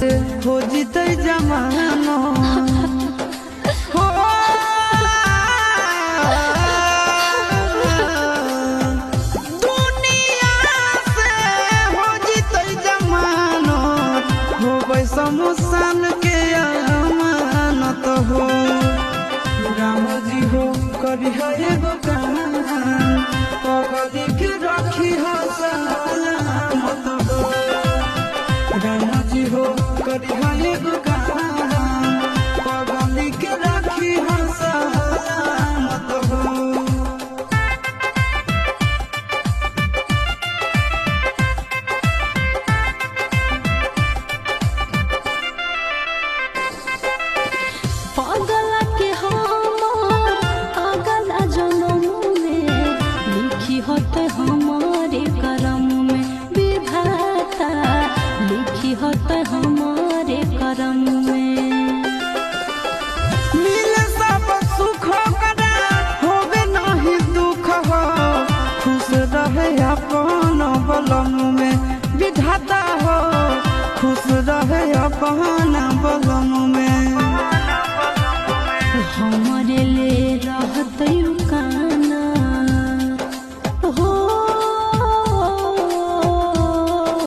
से हो जीते जमानो हो दुनिया से हो जीते जमानो हो शमशान के अमानत हो राम जी हो कभी एगो काम पगली के रखी हो सलामत हो राम जी हो कभी एगो काम पगली के रखी हो सलामत हो। होते हमारे करम में विधाता लिखी होते हमारे करम में मिले सब सुख करा होवे नहीं दुख हो खुश रहे अपन बलम में विधाता हो खुश रहे अपन बलम में हमारे ले रहते